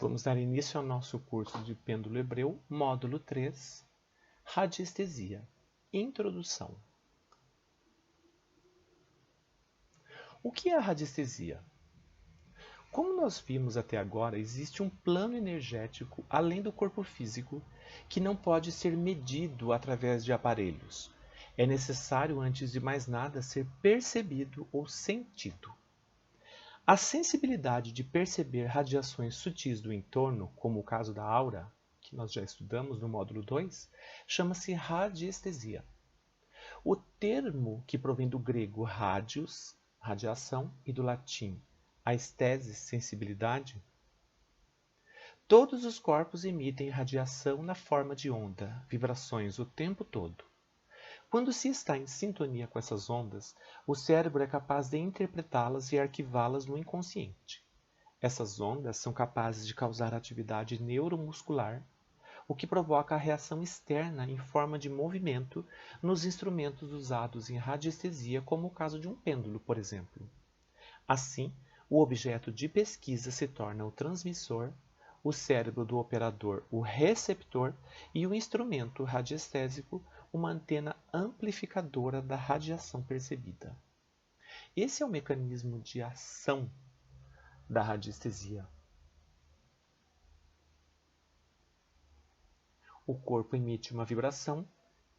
Vamos dar início ao nosso curso de Pêndulo Hebreu, módulo 3, Radiestesia. Introdução. O que é a radiestesia? Como nós vimos até agora, existe um plano energético além do corpo físico que não pode ser medido através de aparelhos. É necessário, antes de mais nada, ser percebido ou sentido. A sensibilidade de perceber radiações sutis do entorno, como o caso da aura, que nós já estudamos no módulo 2, chama-se radiestesia. O termo, que provém do grego radius, radiação, e do latim aesthesis, sensibilidade, todos os corpos emitem radiação na forma de onda, vibrações o tempo todo. Quando se está em sintonia com essas ondas, o cérebro é capaz de interpretá-las e arquivá-las no inconsciente. Essas ondas são capazes de causar atividade neuromuscular, o que provoca a reação externa em forma de movimento nos instrumentos usados em radiestesia, como o caso de um pêndulo, por exemplo. Assim, o objeto de pesquisa se torna o transmissor, o cérebro do operador o receptor e o instrumento radiestésico uma antena amplificadora da radiação percebida. Esse é o mecanismo de ação da radiestesia. O corpo emite uma vibração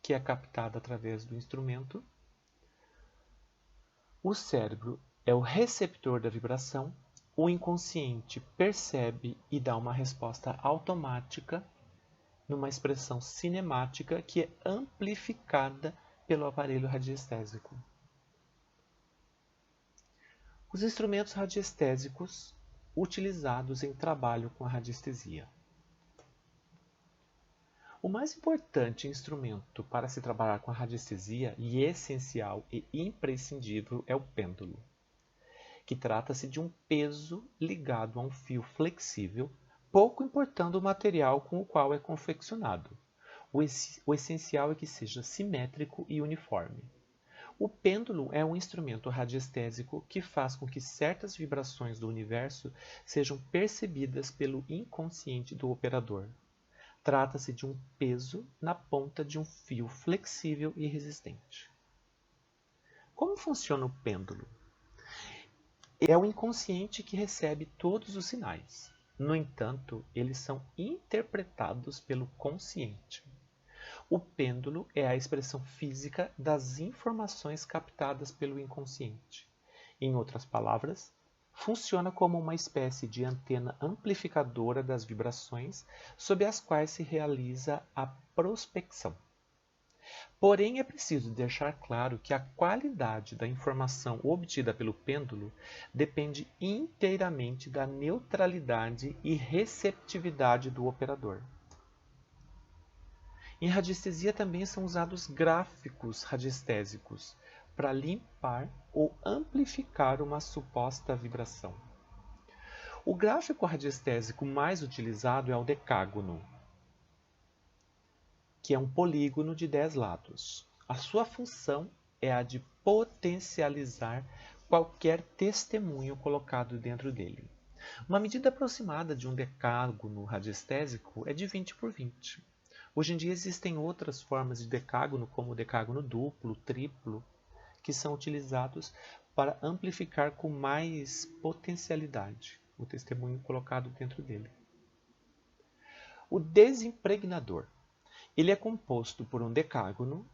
que é captada através do instrumento. O cérebro é o receptor da vibração. O inconsciente percebe e dá uma resposta automática numa expressão cinemática que é amplificada pelo aparelho radiestésico. Os instrumentos radiestésicos utilizados em trabalho com a radiestesia. O mais importante instrumento para se trabalhar com a radiestesia, e essencial e imprescindível, é o pêndulo, que trata-se de um peso ligado a um fio flexível, pouco importando o material com o qual é confeccionado. O essencial é que seja simétrico e uniforme. O pêndulo é um instrumento radiestésico que faz com que certas vibrações do universo sejam percebidas pelo inconsciente do operador. Trata-se de um peso na ponta de um fio flexível e resistente. Como funciona o pêndulo? É o inconsciente que recebe todos os sinais. No entanto, eles são interpretados pelo consciente. O pêndulo é a expressão física das informações captadas pelo inconsciente. Em outras palavras, funciona como uma espécie de antena amplificadora das vibrações sob as quais se realiza a prospecção. Porém, é preciso deixar claro que a qualidade da informação obtida pelo pêndulo depende inteiramente da neutralidade e receptividade do operador. Em radiestesia também são usados gráficos radiestésicos para limpar ou amplificar uma suposta vibração. O gráfico radiestésico mais utilizado é o decágono, que é um polígono de 10 lados. A sua função é a de potencializar qualquer testemunho colocado dentro dele. Uma medida aproximada de um decágono radiestésico é de 20 por 20. Hoje em dia existem outras formas de decágono, como o decágono duplo, triplo, que são utilizados para amplificar com mais potencialidade o testemunho colocado dentro dele. O desimpregnador. Ele é composto por um decágono,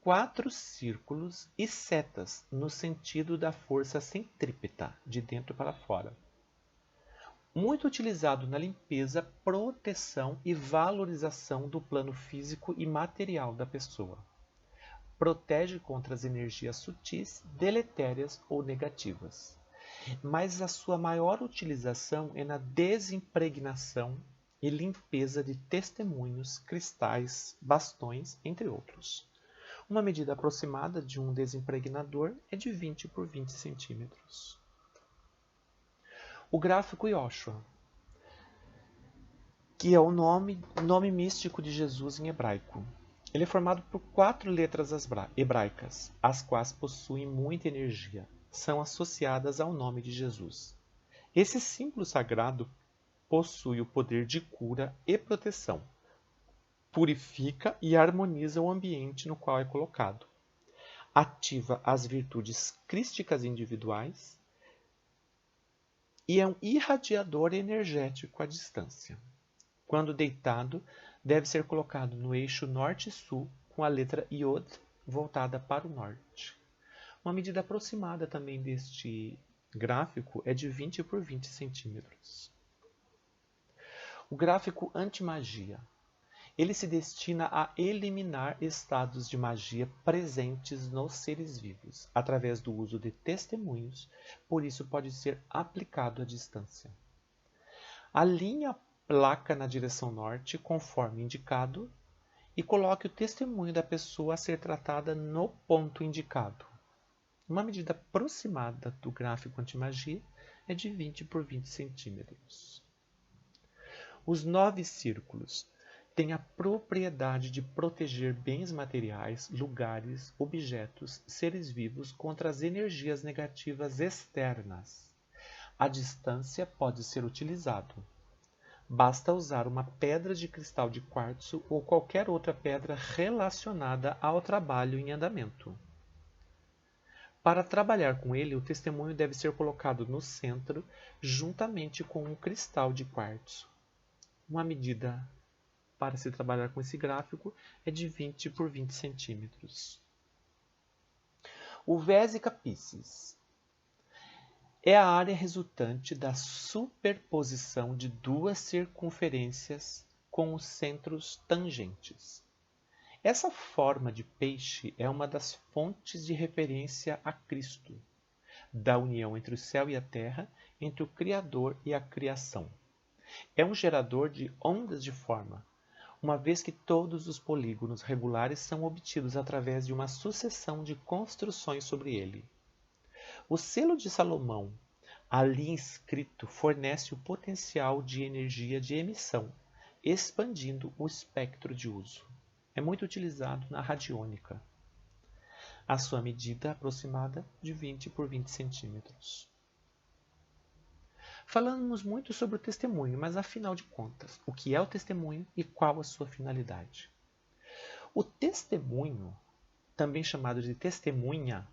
4 círculos e setas no sentido da força centrípeta, de dentro para fora. Muito utilizado na limpeza, proteção e valorização do plano físico e material da pessoa. Protege contra as energias sutis, deletérias ou negativas. Mas a sua maior utilização é na desimpregnação e limpeza de testemunhos, cristais, bastões, entre outros. Uma medida aproximada de um desimpregnador é de 20 por 20 centímetros. O gráfico Yoshua, que é o nome místico de Jesus em hebraico. Ele é formado por 4 letras hebraicas, as quais possuem muita energia. São associadas ao nome de Jesus. Esse símbolo sagrado possui o poder de cura e proteção. Purifica e harmoniza o ambiente no qual é colocado. Ativa as virtudes crísticas individuais e é um irradiador energético à distância. Quando deitado, deve ser colocado no eixo norte-sul com a letra Iod voltada para o norte. Uma medida aproximada também deste gráfico é de 20 por 20 centímetros. O gráfico anti-magia. Ele se destina a eliminar estados de magia presentes nos seres vivos, através do uso de testemunhos, por isso pode ser aplicado à distância. Alinhe a placa na direção norte, conforme indicado, e coloque o testemunho da pessoa a ser tratada no ponto indicado. Uma medida aproximada do gráfico anti-magia é de 20 por 20 centímetros. Os 9 círculos têm a propriedade de proteger bens materiais, lugares, objetos, seres vivos contra as energias negativas externas. A distância pode ser utilizado. Basta usar uma pedra de cristal de quartzo ou qualquer outra pedra relacionada ao trabalho em andamento. Para trabalhar com ele, o testemunho deve ser colocado no centro, juntamente com um cristal de quartzo. Uma medida para se trabalhar com esse gráfico é de 20 por 20 centímetros. O Vesica Piscis é a área resultante da superposição de duas circunferências com os centros tangentes. Essa forma de peixe é uma das fontes de referência a Cristo, da união entre o céu e a terra, entre o Criador e a criação. É um gerador de ondas de forma, uma vez que todos os polígonos regulares são obtidos através de uma sucessão de construções sobre ele. O selo de Salomão, ali inscrito, fornece o potencial de energia de emissão, expandindo o espectro de uso. É muito utilizado na radiônica. A sua medida aproximada de 20 por 20 centímetros. Falamos muito sobre o testemunho, mas afinal de contas, o que é o testemunho e qual a sua finalidade? O testemunho, também chamado de testemunha,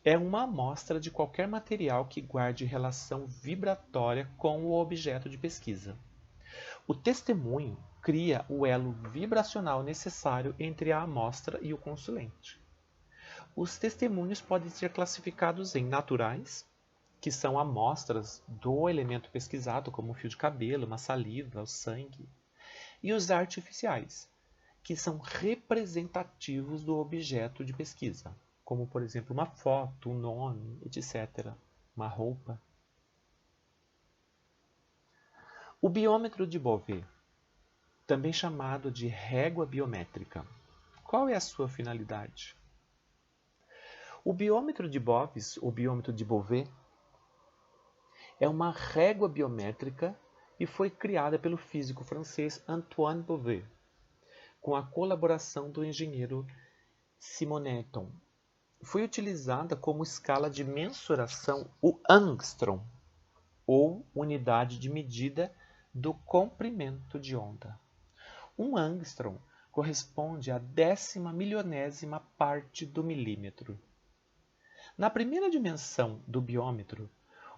é uma amostra de qualquer material que guarde relação vibratória com o objeto de pesquisa. O testemunho cria o elo vibracional necessário entre a amostra e o consulente. Os testemunhos podem ser classificados em naturais, que são amostras do elemento pesquisado, como um fio de cabelo, uma saliva, o sangue, e os artificiais, que são representativos do objeto de pesquisa, como, por exemplo, uma foto, um nome, etc., uma roupa. O biômetro de Beauvais, também chamado de régua biométrica. Qual é a sua finalidade? O biômetro de Beauvais, o biômetro de Beauvais, é uma régua biométrica e foi criada pelo físico francês Antoine Beauvais, com a colaboração do engenheiro Simoneton. Foi utilizada como escala de mensuração o angstrom, ou unidade de medida do comprimento de onda. Um angstrom corresponde à 10.000.000ª parte do milímetro. Na primeira dimensão do biômetro,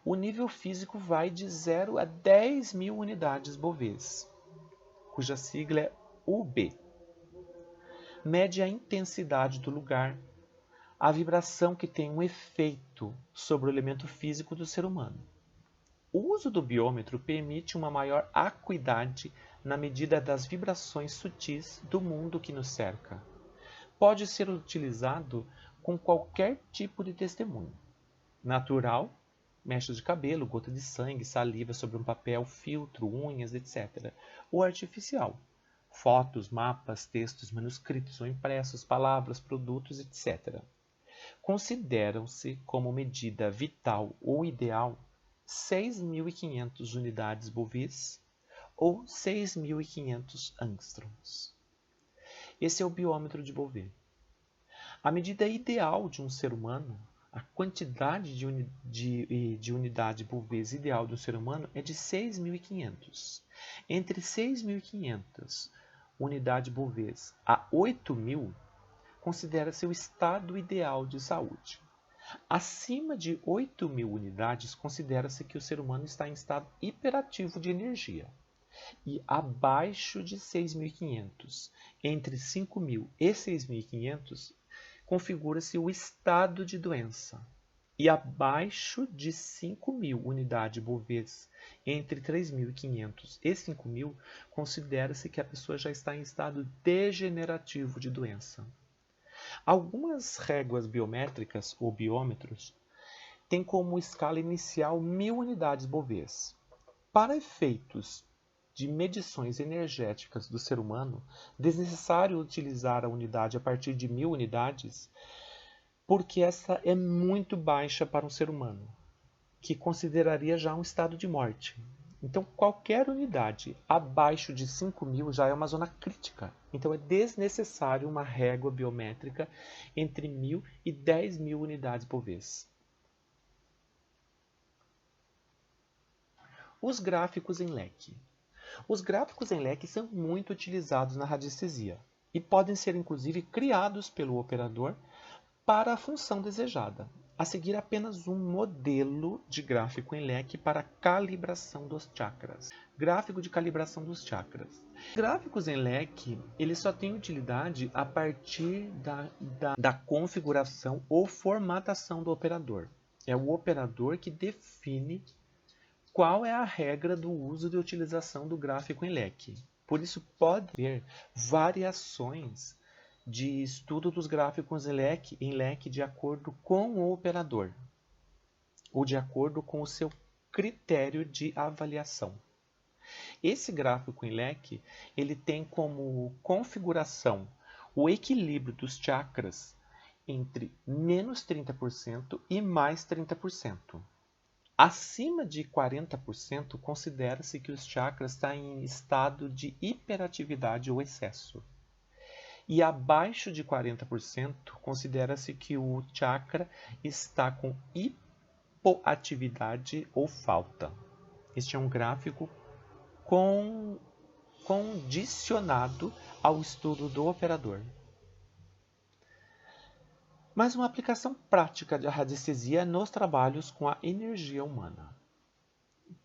o nível físico vai de 0 a 10.000 unidades Beauvais, cuja sigla é UB. Mede a intensidade do lugar, a vibração que tem um efeito sobre o elemento físico do ser humano. O uso do biômetro permite uma maior acuidade na medida das vibrações sutis do mundo que nos cerca. Pode ser utilizado com qualquer tipo de testemunho. Natural, mechas de cabelo, gota de sangue, saliva sobre um papel, filtro, unhas, etc. Ou artificial, fotos, mapas, textos, manuscritos ou impressos, palavras, produtos, etc. Consideram-se como medida vital ou ideal 6.500 unidades Beauvais ou 6.500 angstroms. Esse é o biômetro de Beauvais. A medida ideal de um ser humano A quantidade de unidade por vez ideal do ser humano é de 6.500. Entre 6.500 unidade por vez a 8.000, considera-se o estado ideal de saúde. Acima de 8.000 unidades, considera-se que o ser humano está em estado hiperativo de energia. E abaixo de 6.500, entre 5.000 e 6.500, configura-se o estado de doença. E abaixo de 5.000 unidades por vez, entre 3.500 e 5.000, considera-se que a pessoa já está em estado degenerativo de doença. Algumas réguas biométricas, ou biômetros, têm como escala inicial 1.000 unidades por vez. Para efeitos de medições energéticas do ser humano, desnecessário utilizar a unidade a partir de 1.000 unidades, porque essa é muito baixa para um ser humano, que consideraria já um estado de morte. Então, qualquer unidade abaixo de 5.000 já é uma zona crítica. Então, é desnecessário uma régua biométrica entre 1.000 e 10.000 unidades por vez. Os gráficos em leque. Os gráficos em leque são muito utilizados na radiestesia e podem ser, inclusive, criados pelo operador para a função desejada. A seguir, apenas um modelo de gráfico em leque para calibração dos chakras. Gráfico de calibração dos chakras. Gráficos em leque, eles só têm utilidade a partir da configuração ou formatação do operador. É o operador que define qual é a regra do uso e utilização do gráfico em leque. Por isso, pode haver variações de estudo dos gráficos em leque de acordo com o operador, ou de acordo com o seu critério de avaliação. Esse gráfico em leque, ele tem como configuração o equilíbrio dos chakras entre menos 30% e mais 30%. Acima de 40%, considera-se que os chakras estão em estado de hiperatividade ou excesso. E abaixo de 40%, considera-se que o chakra está com hipoatividade ou falta. Este é um gráfico condicionado ao estudo do operador. Mas uma aplicação prática da radiestesia nos trabalhos com a energia humana.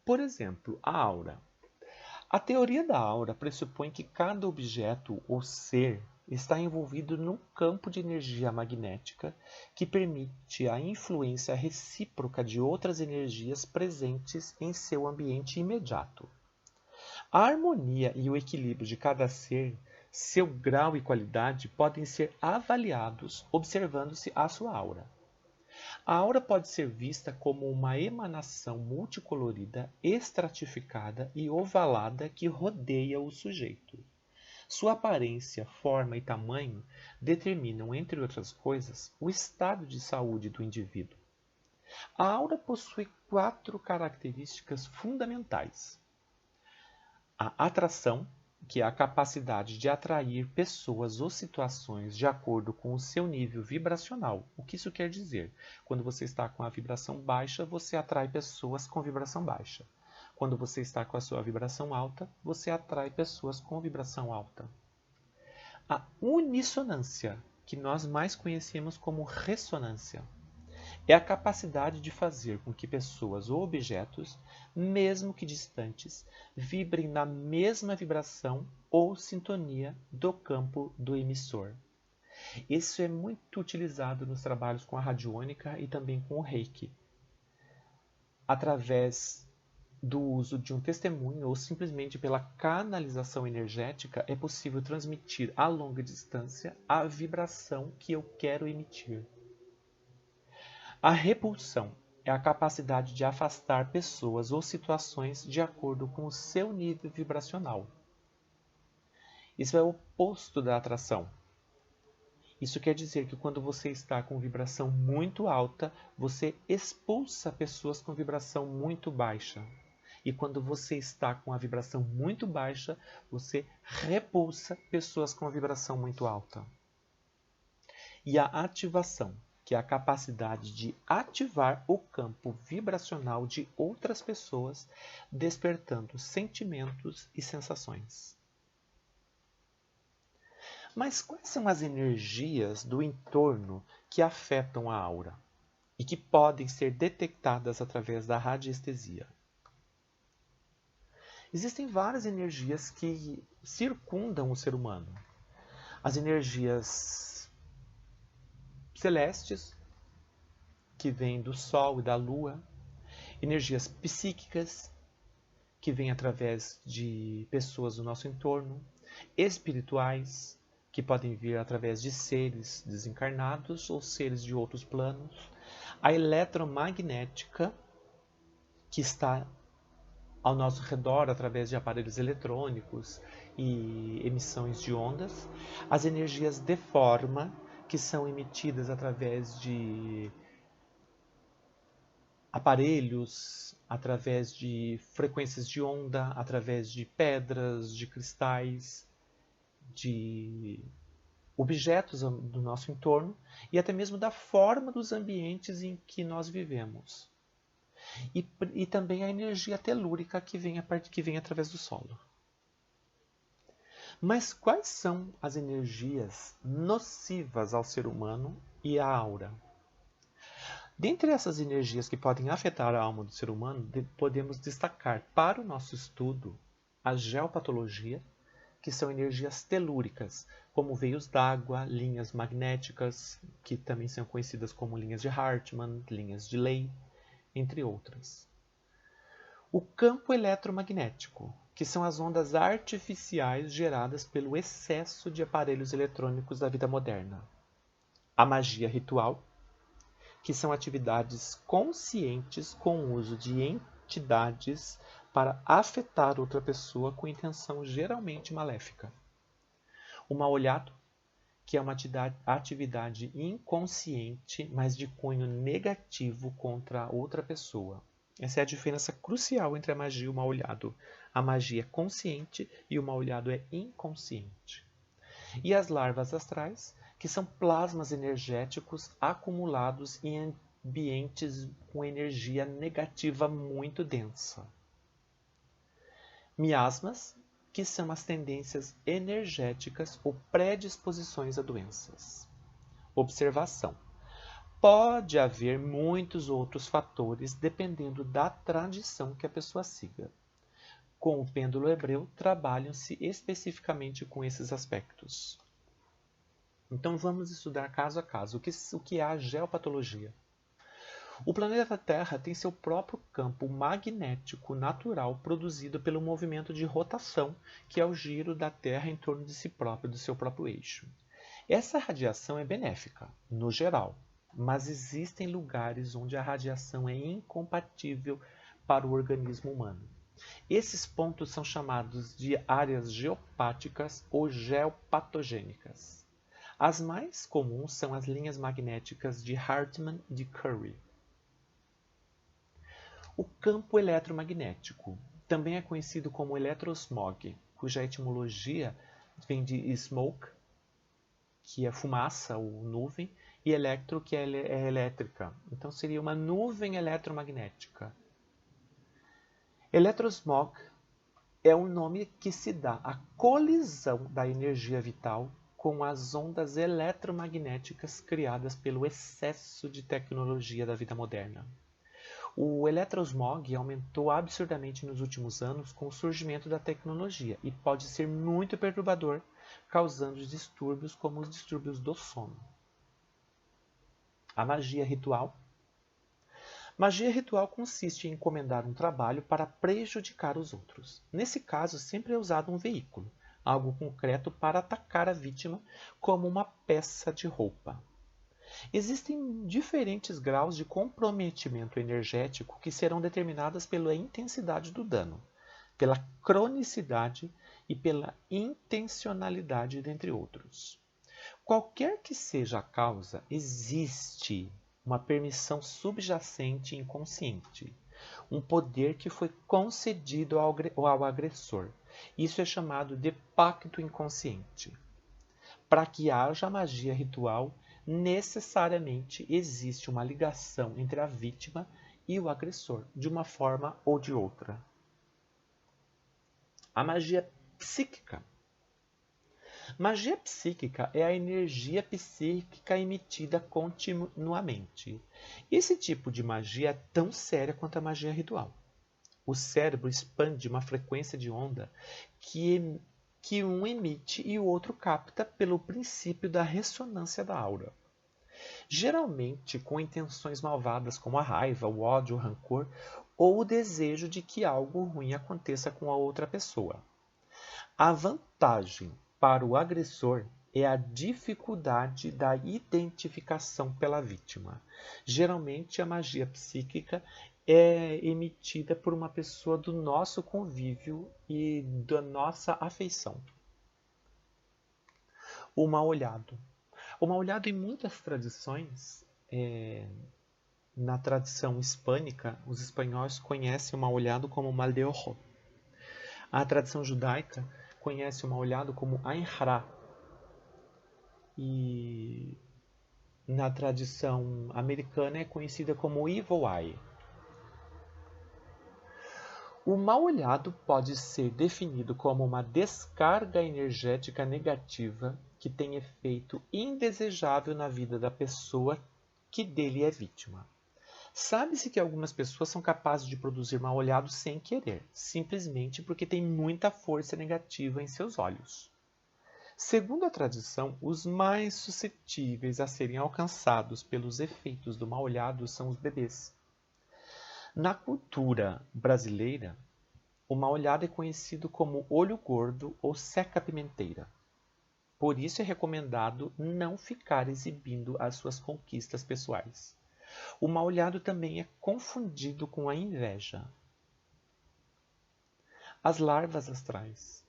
Por exemplo, a aura. A teoria da aura pressupõe que cada objeto ou ser está envolvido num campo de energia magnética que permite a influência recíproca de outras energias presentes em seu ambiente imediato. A harmonia e o equilíbrio de cada ser, seu grau e qualidade podem ser avaliados observando-se a sua aura. A aura pode ser vista como uma emanação multicolorida, estratificada e ovalada que rodeia o sujeito. Sua aparência, forma e tamanho determinam, entre outras coisas, o estado de saúde do indivíduo. A aura possui 4 características fundamentais. A atração, que é a capacidade de atrair pessoas ou situações de acordo com o seu nível vibracional. O que isso quer dizer? Quando você está com a vibração baixa, você atrai pessoas com vibração baixa. Quando você está com a sua vibração alta, você atrai pessoas com vibração alta. A unissonância, que nós mais conhecemos como ressonância, é a capacidade de fazer com que pessoas ou objetos, mesmo que distantes, vibrem na mesma vibração ou sintonia do campo do emissor. Isso é muito utilizado nos trabalhos com a radiônica e também com o Reiki. Através do uso de um testemunho ou simplesmente pela canalização energética, é possível transmitir a longa distância a vibração que eu quero emitir. A repulsão é a capacidade de afastar pessoas ou situações de acordo com o seu nível vibracional. Isso é o oposto da atração. Isso quer dizer que quando você está com vibração muito alta, você expulsa pessoas com vibração muito baixa. E quando você está com a vibração muito baixa, você repulsa pessoas com a vibração muito alta. E a ativação que é a capacidade de ativar o campo vibracional de outras pessoas, despertando sentimentos e sensações. Mas quais são as energias do entorno que afetam a aura e que podem ser detectadas através da radiestesia? Existem várias energias que circundam o ser humano. As energias celestes, que vêm do Sol e da Lua, energias psíquicas, que vêm através de pessoas do nosso entorno, espirituais, que podem vir através de seres desencarnados ou seres de outros planos, a eletromagnética, que está ao nosso redor através de aparelhos eletrônicos e emissões de ondas, as energias de forma, que são emitidas através de aparelhos, através de frequências de onda, através de pedras, de cristais, de objetos do nosso entorno e até mesmo da forma dos ambientes em que nós vivemos. E também a energia telúrica que vem através do solo. Mas quais são as energias nocivas ao ser humano e à aura? Dentre essas energias que podem afetar a alma do ser humano, podemos destacar para o nosso estudo a geopatologia, que são energias telúricas, como veios d'água, linhas magnéticas, que também são conhecidas como linhas de Hartmann, linhas de Ley, entre outras. O campo eletromagnético, que são as ondas artificiais geradas pelo excesso de aparelhos eletrônicos da vida moderna. A magia ritual, que são atividades conscientes com o uso de entidades para afetar outra pessoa com intenção geralmente maléfica. O mal-olhado, que é uma atividade inconsciente, mas de cunho negativo contra outra pessoa. Essa é a diferença crucial entre a magia e o mal-olhado. A magia é consciente e o mal-olhado é inconsciente. E as larvas astrais, que são plasmas energéticos acumulados em ambientes com energia negativa muito densa. Miasmas, que são as tendências energéticas ou predisposições a doenças. Observação. Pode haver muitos outros fatores dependendo da tradição que a pessoa siga. Com o pêndulo hebreu, trabalham-se especificamente com esses aspectos. Então vamos estudar caso a caso o que é a geopatologia. O planeta Terra tem seu próprio campo magnético natural produzido pelo movimento de rotação, que é o giro da Terra em torno de si próprio, do seu próprio eixo. Essa radiação é benéfica, no geral, mas existem lugares onde a radiação é incompatível para o organismo humano. Esses pontos são chamados de áreas geopáticas ou geopatogênicas. As mais comuns são as linhas magnéticas de Hartmann e de Curie. O campo eletromagnético também é conhecido como eletrosmog, cuja etimologia vem de smoke, que é fumaça ou nuvem, e electro, que é elétrica. Então seria uma nuvem eletromagnética. Eletrosmog é um nome que se dá à colisão da energia vital com as ondas eletromagnéticas criadas pelo excesso de tecnologia da vida moderna. O eletrosmog aumentou absurdamente nos últimos anos com o surgimento da tecnologia e pode ser muito perturbador, causando distúrbios como os distúrbios do sono. A magia ritual. Magia ritual consiste em encomendar um trabalho para prejudicar os outros. Nesse caso, sempre é usado um veículo, algo concreto para atacar a vítima, como uma peça de roupa. Existem diferentes graus de comprometimento energético que serão determinadas pela intensidade do dano, pela cronicidade e pela intencionalidade, dentre outros. Qualquer que seja a causa, existe uma permissão subjacente e inconsciente, um poder que foi concedido ao agressor. Isso é chamado de pacto inconsciente. Para que haja magia ritual, necessariamente existe uma ligação entre a vítima e o agressor, de uma forma ou de outra. A magia psíquica. Magia psíquica é a energia psíquica emitida continuamente. Esse tipo de magia é tão séria quanto a magia ritual. O cérebro expande uma frequência de onda que um emite e o outro capta pelo princípio da ressonância da aura. Geralmente com intenções malvadas como a raiva, o ódio, o rancor ou o desejo de que algo ruim aconteça com a outra pessoa. A vantagem para o agressor é a dificuldade da identificação pela vítima. Geralmente a magia psíquica é emitida por uma pessoa do nosso convívio e da nossa afeição. O mal-olhado. O mal-olhado em muitas tradições, na tradição hispânica, os espanhóis conhecem o mal-olhado como mal de ojo. A tradição judaica conhece o mal-olhado como Ain Hara. E na tradição americana é conhecida como Evil Eye. O mal-olhado pode ser definido como uma descarga energética negativa que tem efeito indesejável na vida da pessoa que dele é vítima. Sabe-se que algumas pessoas são capazes de produzir mal-olhado sem querer, simplesmente porque tem muita força negativa em seus olhos. Segundo a tradição, os mais suscetíveis a serem alcançados pelos efeitos do mal-olhado são os bebês. Na cultura brasileira, o mal-olhado é conhecido como olho gordo ou seca-pimenteira. Por isso é recomendado não ficar exibindo as suas conquistas pessoais. O mal-olhado também é confundido com a inveja. As larvas astrais.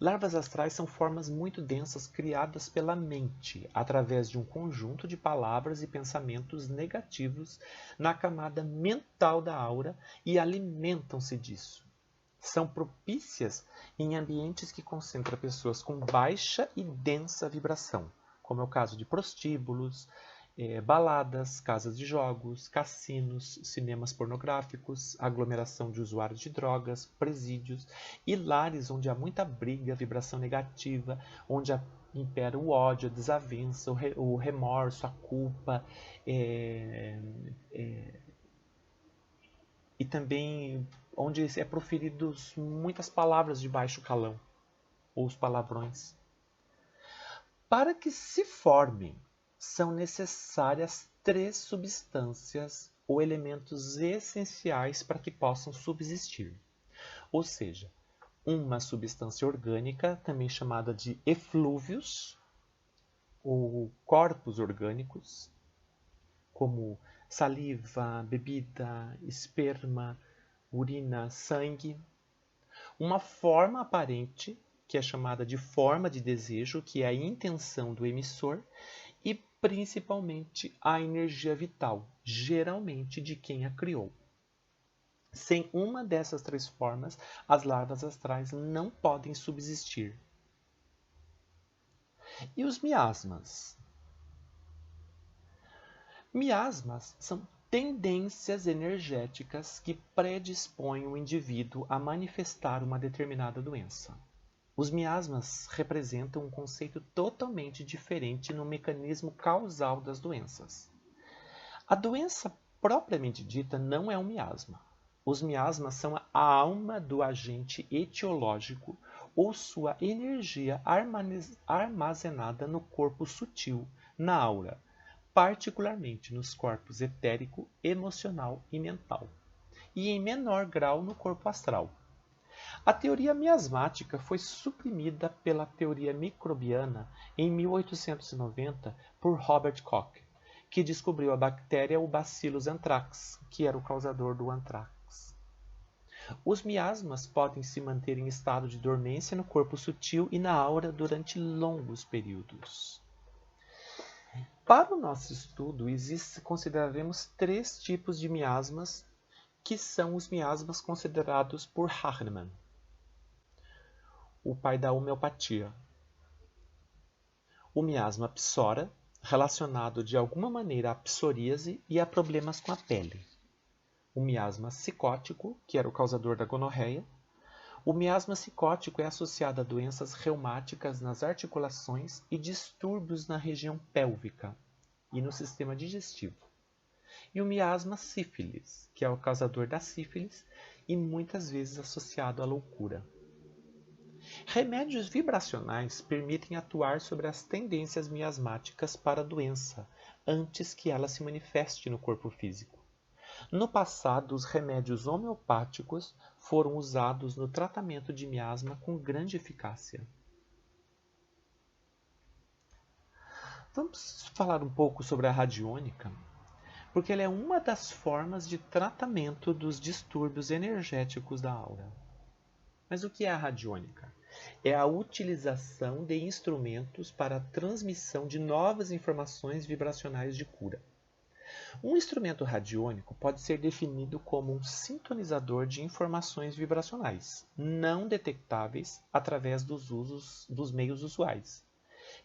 Larvas astrais são formas muito densas criadas pela mente, através de um conjunto de palavras e pensamentos negativos na camada mental da aura e alimentam-se disso. São propícias em ambientes que concentram pessoas com baixa e densa vibração, como é o caso de prostíbulos, baladas, casas de jogos, cassinos, cinemas pornográficos, aglomeração de usuários de drogas, presídios e lares onde há muita briga, vibração negativa, onde impera o ódio, a desavença, o remorso, a culpa, e também onde é proferidos muitas palavras de baixo calão, ou os palavrões. Para que se formem, são necessárias 3 substâncias ou elementos essenciais para que possam subsistir. Ou seja, uma substância orgânica, também chamada de eflúvios, ou corpos orgânicos, como saliva, bebida, esperma, urina, sangue. Uma forma aparente, que é chamada de forma de desejo, que é a intenção do emissor, e principalmente a energia vital, geralmente de quem a criou. Sem uma dessas 3 formas, as larvas astrais não podem subsistir. E os miasmas? Miasmas são tendências energéticas que predispõem o indivíduo a manifestar uma determinada doença. Os miasmas representam um conceito totalmente diferente no mecanismo causal das doenças. A doença propriamente dita não é um miasma. Os miasmas são a alma do agente etiológico ou sua energia armazenada no corpo sutil, na aura, particularmente nos corpos etérico, emocional e mental, e em menor grau no corpo astral. A teoria miasmática foi suprimida pela teoria microbiana em 1890 por Robert Koch, que descobriu a bactéria o Bacillus anthrax, que era o causador do anthrax. Os miasmas podem se manter em estado de dormência no corpo sutil e na aura durante longos períodos. Para o nosso estudo, consideraremos 3 tipos de miasmas, que são os miasmas considerados por Hahnemann, o pai da homeopatia. O miasma psora, relacionado de alguma maneira à psoríase e a problemas com a pele. O miasma cicótico, que era o causador da gonorreia. O miasma cicótico é associado a doenças reumáticas nas articulações e distúrbios na região pélvica e no sistema digestivo. E o miasma sífilis, que é o causador da sífilis e muitas vezes associado à loucura. Remédios vibracionais permitem atuar sobre as tendências miasmáticas para a doença, antes que ela se manifeste no corpo físico. No passado, os remédios homeopáticos foram usados no tratamento de miasma com grande eficácia. Vamos falar um pouco sobre a radiônica, porque ela é uma das formas de tratamento dos distúrbios energéticos da aura. Mas o que é a radiônica? É a utilização de instrumentos para a transmissão de novas informações vibracionais de cura. Um instrumento radiônico pode ser definido como um sintonizador de informações vibracionais, não detectáveis através dos meios usuais,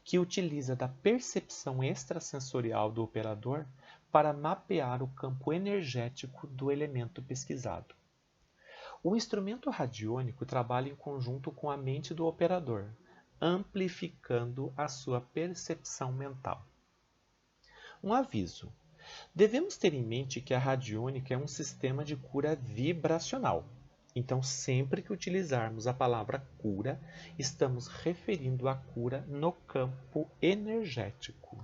que utiliza da percepção extrasensorial do operador para mapear o campo energético do elemento pesquisado. O instrumento radiônico trabalha em conjunto com a mente do operador, amplificando a sua percepção mental. Um aviso: devemos ter em mente que a radiônica é um sistema de cura vibracional. Então, sempre que utilizarmos a palavra cura, estamos referindo à cura no campo energético.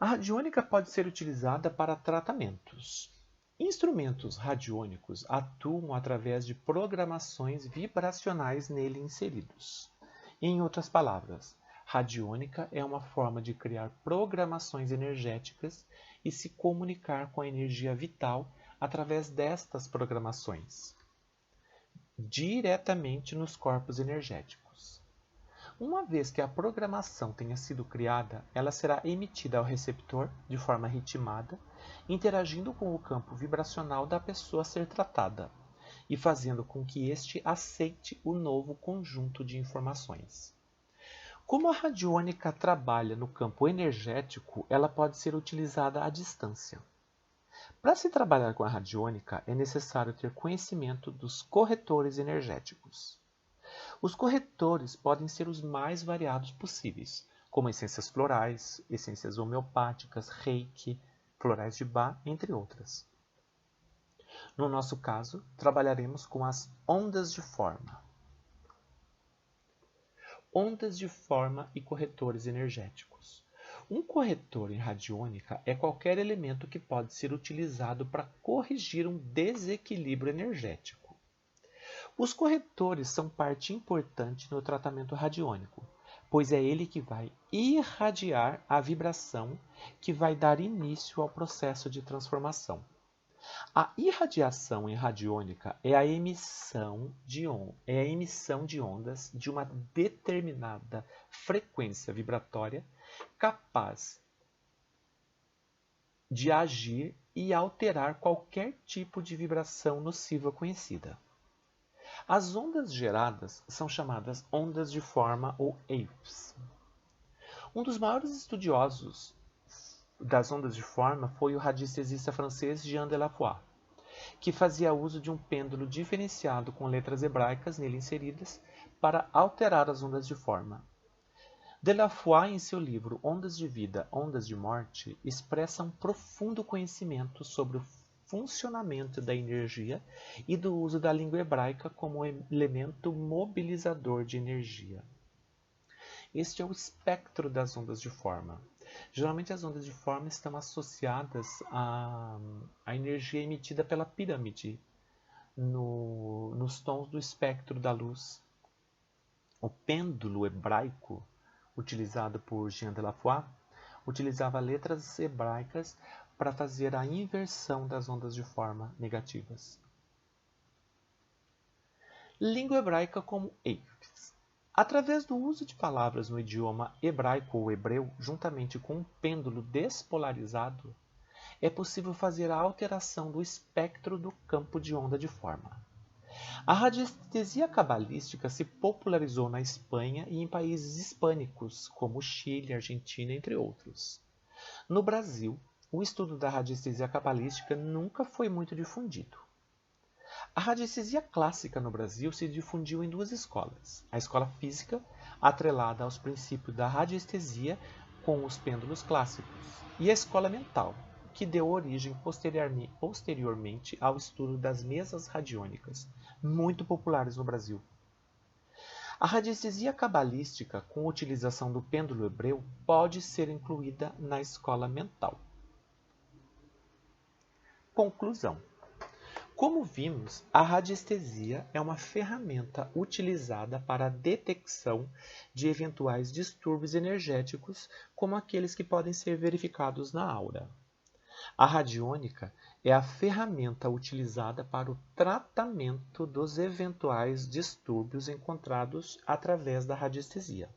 A radiônica pode ser utilizada para tratamentos. Instrumentos radiônicos atuam através de programações vibracionais nele inseridos. Em outras palavras, radiônica é uma forma de criar programações energéticas e se comunicar com a energia vital através destas programações, diretamente nos corpos energéticos. Uma vez que a programação tenha sido criada, ela será emitida ao receptor de forma ritmada, interagindo com o campo vibracional da pessoa a ser tratada e fazendo com que este aceite o novo conjunto de informações. Como a radiônica trabalha no campo energético, ela pode ser utilizada à distância. Para se trabalhar com a radiônica, é necessário ter conhecimento dos corretores energéticos. Os corretores podem ser os mais variados possíveis, como essências florais, essências homeopáticas, reiki, florais de Bach, entre outras. No nosso caso, trabalharemos com as ondas de forma. Ondas de forma e corretores energéticos. Um corretor em radiônica é qualquer elemento que pode ser utilizado para corrigir um desequilíbrio energético. Os corretores são parte importante no tratamento radiônico, pois é ele que vai irradiar a vibração que vai dar início ao processo de transformação. A irradiação em radiônica é a emissão de ondas de uma determinada frequência vibratória capaz de agir e alterar qualquer tipo de vibração nociva conhecida. As ondas geradas são chamadas ondas de forma ou waves. Um dos maiores estudiosos das ondas de forma foi o radiestesista francês Jean de la Foix, que fazia uso de um pêndulo diferenciado com letras hebraicas nele inseridas para alterar as ondas de forma. De la Foix, em seu livro Ondas de Vida, Ondas de Morte, expressa um profundo conhecimento sobre o funcionamento da energia e do uso da língua hebraica como elemento mobilizador de energia. Este é o espectro das ondas de forma. Geralmente as ondas de forma estão associadas à energia emitida pela pirâmide, nos tons do espectro da luz. O pêndulo hebraico, utilizado por Jean de la Foix, utilizava letras hebraicas para fazer a inversão das ondas de forma negativas. Língua hebraica como waves. Através do uso de palavras no idioma hebraico ou hebreu, juntamente com um pêndulo despolarizado, é possível fazer a alteração do espectro do campo de onda de forma. A radiestesia cabalística se popularizou na Espanha e em países hispânicos, como Chile, Argentina, entre outros. No Brasil, o estudo da radiestesia cabalística nunca foi muito difundido. A radiestesia clássica no Brasil se difundiu em duas escolas. A escola física, atrelada aos princípios da radiestesia com os pêndulos clássicos, e a escola mental, que deu origem posteriormente ao estudo das mesas radiônicas, muito populares no Brasil. A radiestesia cabalística, com utilização do pêndulo hebreu, pode ser incluída na escola mental. Conclusão. Como vimos, a radiestesia é uma ferramenta utilizada para a detecção de eventuais distúrbios energéticos, como aqueles que podem ser verificados na aura. A radiônica é a ferramenta utilizada para o tratamento dos eventuais distúrbios encontrados através da radiestesia.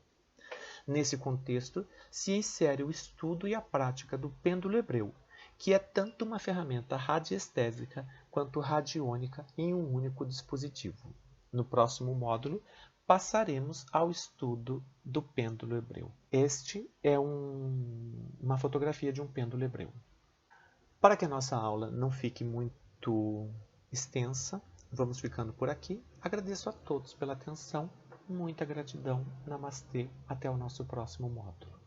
Nesse contexto, se insere o estudo e a prática do pêndulo hebreu, que é tanto uma ferramenta radiestésica quanto radiônica em um único dispositivo. No próximo módulo, passaremos ao estudo do pêndulo hebreu. Este é uma fotografia de um pêndulo hebreu. Para que a nossa aula não fique muito extensa, vamos ficando por aqui. Agradeço a todos pela atenção. Muita gratidão. Namastê. Até o nosso próximo módulo.